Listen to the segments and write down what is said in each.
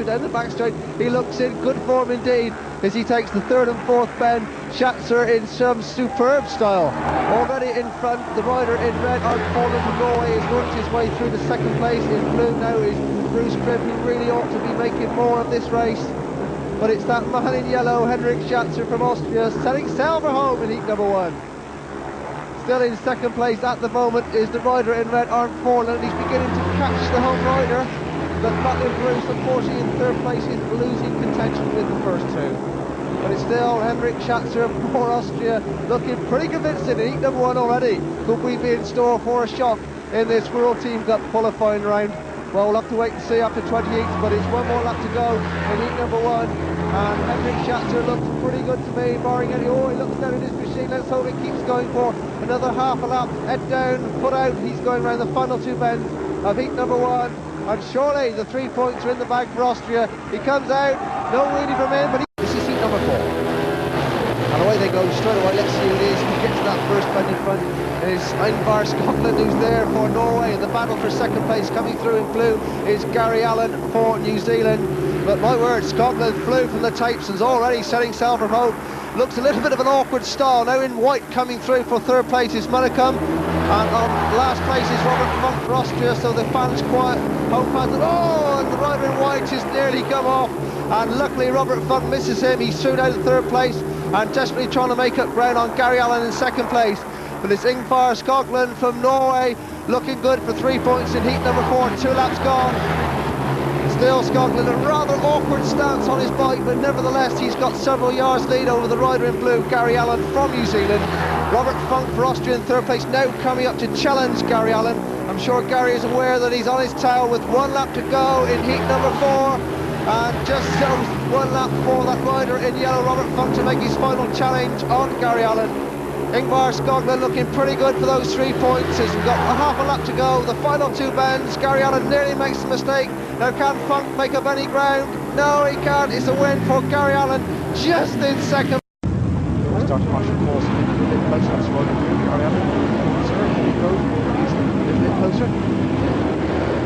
down the back straight. He looks in good form indeed as he takes the third and fourth bend. Schatzer in some superb style. Already in front, the rider in red, Art Poland from Norway, has worked his way through the second place. In blue now is Bruce Cribb, who really ought to be making more of this race. But it's that man in yellow, Henrik Schatzer from Austria, setting sail for home in heat number 1. Still in second place at the moment is the rider in red, Arndt Forland. He's beginning to catch the home rider, but Matlin Bruce, unfortunately, in third place, is losing contention with the first two. But it's still Henrik Schatzer for Austria, looking pretty convincing in heat number 1 already. Could we be in store for a shock in this World Team Cup qualifying round? Well, we'll have to wait and see after 28, but it's one more lap to go in heat number 1. And Henrik Schatzer looks pretty good to me, barring any... Oh, he looks down at his machine. Let's hope it keeps going for another half a lap. Head down, foot out. He's going around the final two bends of heat number 1. And surely the 3 points are in the bag for Austria. He comes out, no wheelie from him, but this is heat number 4. And away they go straight away. Let's see who it is. He gets to that first bend in front. Is Ingvar Scotland, who's there for Norway. The battle for second place coming through in blue is Gary Allen for New Zealand. But my word, Scotland flew from the tapes and is already setting sail for home. Looks a little bit of an awkward style. Now in white coming through for third place is Munnecombe. And on last place is Robert Funk for Austria, so the fans quiet. Home fans, oh, and the rider in white has nearly come off. And luckily Robert Funk misses him. He's through out of third place and desperately trying to make up ground on Gary Allen in second place. But it's Ingvar Scotland from Norway, looking good for 3 points in heat number 4, 2 laps gone. Still Scotland, a rather awkward stance on his bike, but nevertheless he's got several yards lead over the rider in blue, Gary Allen from New Zealand. Robert Funk for Austria in third place, now coming up to challenge Gary Allen. I'm sure Gary is aware that he's on his tail with 1 lap to go in heat number 4. And just so 1 lap for that rider in yellow, Robert Funk, to make his final challenge on Gary Allen. Ingvar Scotland looking pretty good for those 3 points. He's got a half a lap to go, the final 2 bends. Gary Allen nearly makes the mistake. Now can Funk make up any ground? No, he can't. It's a win for Gary Allen, just in second. Start to march course a little bit closer. That's right. Gary Allen. Sir, here he goes. He's a little bit closer.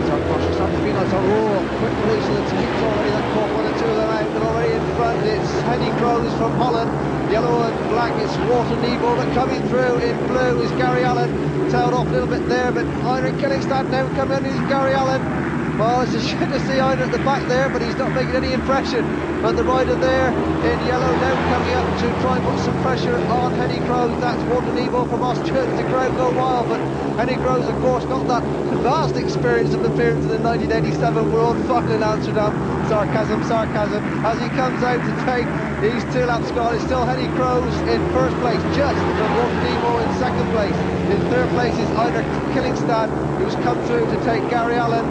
Start to march. Starting to be nice. Oh, quick release of the teams already. That caught 1 or 2 of them out, but already in front it's Henny Kroes from Holland. Yellow and black, it's Walter Niebel, but coming through in blue is Gary Allen. Tailed off a little bit there, but Heinrich Killingstad now coming in is Gary Allen. Well, it's a shame to see Heinrich at the back there, but he's not making any impression. And the rider there in yellow now coming up to try and put some pressure on Henny Kroes. That's Walter Niebel from Austria. The crowd go wild, but Henny Kroes, of course, got that vast experience of appearance in the 1987 World Final in Amsterdam. Sarcasm, sarcasm. As he comes out to take these 2 laps gone, it's still Henny Kroes in first place, just from Walter Niebel in second place. In third place is Heinrich Killingstad, who's come through to take Gary Allen.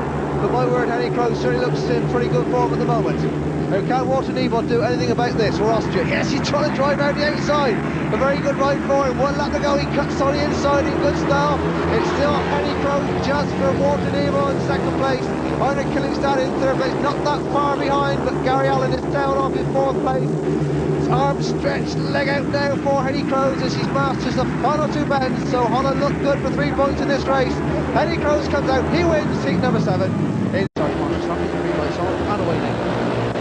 But my word, Henny Kroes certainly looks in pretty good form at the moment. Now, can Walter Niebel do anything about this for Austria? Yes, he's trying to drive out the outside. A very good ride for him. 1 lap to go, he cuts on the inside in good style. It's still Henny Kroes just for Walter Niebel in second place. Heinrich Killingstad in third place, not that far behind, but Gary Allen is down off in fourth place. His arms stretched, leg out now for Henny Kroes as he masters the final 2 bends. So Holland look good for 3 points in this race. Henny Kroes comes out, he wins heat number 7. In and away now.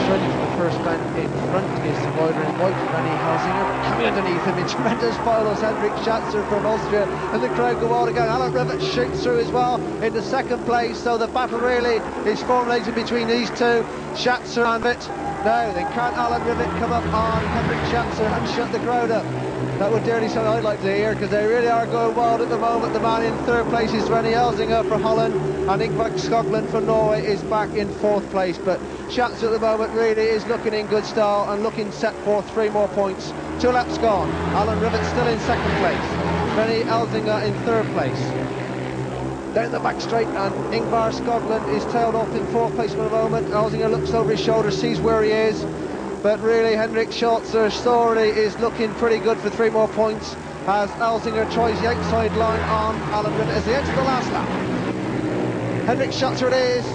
Shredding for the first bend in front is the rider in white, Rennie Helsinger. Coming underneath him in tremendous finals, Henrik Schatzer from Austria, and the crowd go wild again. Alan Rivet shoots through as well into second place, so the battle really is formulated between these two, Schatzer and Rivet. Now then, can Alan Rivet come up on Henrik Schatzer and shut the crowd up? That would dearly something I'd like to hear, because they really are going wild at the moment. The man in third place is Rennie Helsinger for Holland, and Ingvar Scotland from Norway is back in fourth place. But Schatzer at the moment really is looking in good style and looking set for 3 more points. 2 laps gone. Alan Rivet still in second place. Rennie Helsinger in third place. Down the back straight, and Ingvar Scotland is tailed off in fourth place for the moment. Helsinger looks over his shoulder, sees where he is. But really, Henrik Schatzer's story is looking pretty good for 3 more points as Helsinger tries the outside line on Alan Rivet as they enter the last lap. Henrik Schatzer it is.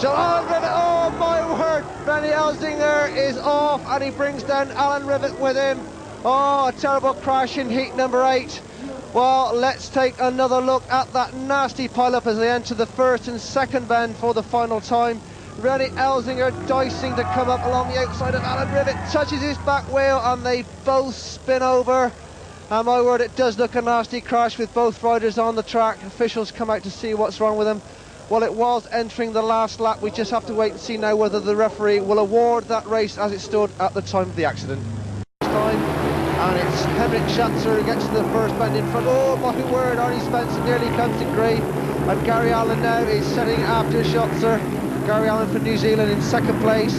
So Alan Rivet, oh my word, Rennie Helsinger is off and he brings down Alan Rivet with him. Oh, a terrible crash in heat number 8. Well, let's take another look at that nasty pile-up as they enter the first and second bend for the final time. Rennie Elsinger dicing to come up along the outside of Alan Rivet, touches his back wheel and they both spin over. And my word, it does look a nasty crash with both riders on the track. Officials come out to see what's wrong with them. Well, it was entering the last lap. We just have to wait and see now whether the referee will award that race as it stood at the time of the accident. And it's Henrik Schatzer who gets to the first bend in front. Oh my word, Arnie Spencer nearly comes to grief. And Gary Allen now is setting after Schatzer. Gary Allen for New Zealand in second place.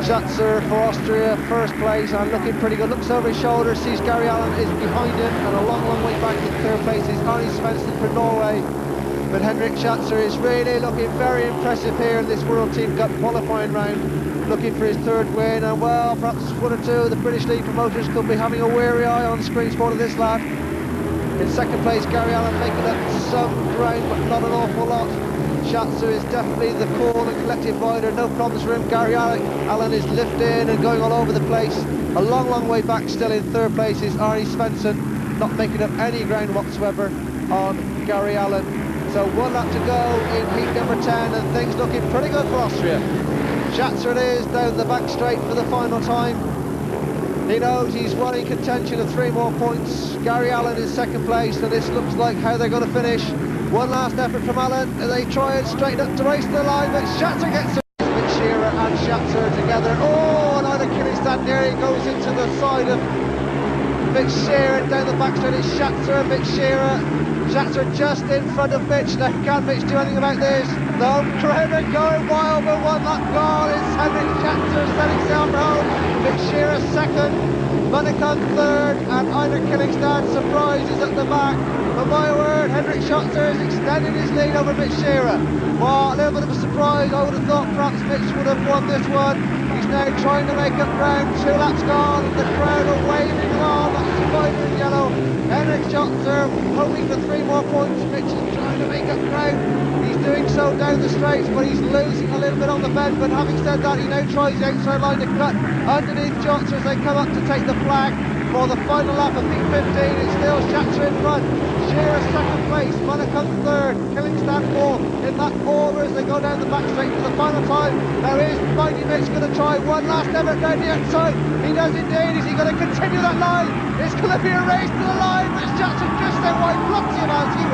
Schatzer for Austria first place and looking pretty good. Looks over his shoulder, sees Gary Allen is behind him, and a long way back in third place is Arnie Svensson for Norway. But Henrik Schatzer is really looking very impressive here in this World Team Cup qualifying round, looking for his third win. And well, perhaps one or two of the British League promoters could be having a weary eye on screen sport of this lad. In second place, Gary Allen making up some ground, but not an awful lot. Schatzer is definitely the cool and collective rider, no problems for him. Gary Allen is lifting and going all over the place. A long way back still in third place is Arnie Svensson, not making up any ground whatsoever on Gary Allen. So one lap to go in heat number 10 and things looking pretty good for Austria. Schatzer it is, down the back straight for the final time. He knows he's one in contention of 3 more points. Gary Allen is second place, and this looks like how they're going to finish. One last effort from Allen, they try and straighten up to race the line, but Schatzer gets it. Shearer and Schatzer together. Oh, and either killing stand nearly goes into the side of Mitch Shearer. Down the back straight is Schatzer and Mitch Shearer. Schatzer just in front of Mitch. Now can Mitch do anything about this? No, crowd are going wild, but one lap gone. It's Henrik Schatzer setting sail for home. Mitch Shearer second, Monacan third, and Einar Killingstad surprise is at the back. But my word, Henrik Schatzer is extending his lead over Mitch Shearer. Well, a little bit of a surprise. I would have thought perhaps Mitch would have won this one. He's now trying to make up ground. 2 laps gone, and the crowd are waving along. That's the rider in yellow. Henrik Schatzer hoping for 3 more points. Mitch is trying to make up ground. He's doing so down the straights, but he's losing a little bit on the bend. But having said that, he now tries the outside line to cut underneath Schatzer as they come up to take the flag for the final lap of heat 15. It's still Schatzer in front. Shearer second place, Monacan third, Killingstad fourth. In that order as they go down the back straight for the final time. Now is Mighty Mitch going to try one last effort down the outside? He does indeed. Is he going to continue that line? It's going to be a race to the line, but Schatzer just out wide, plenty of as he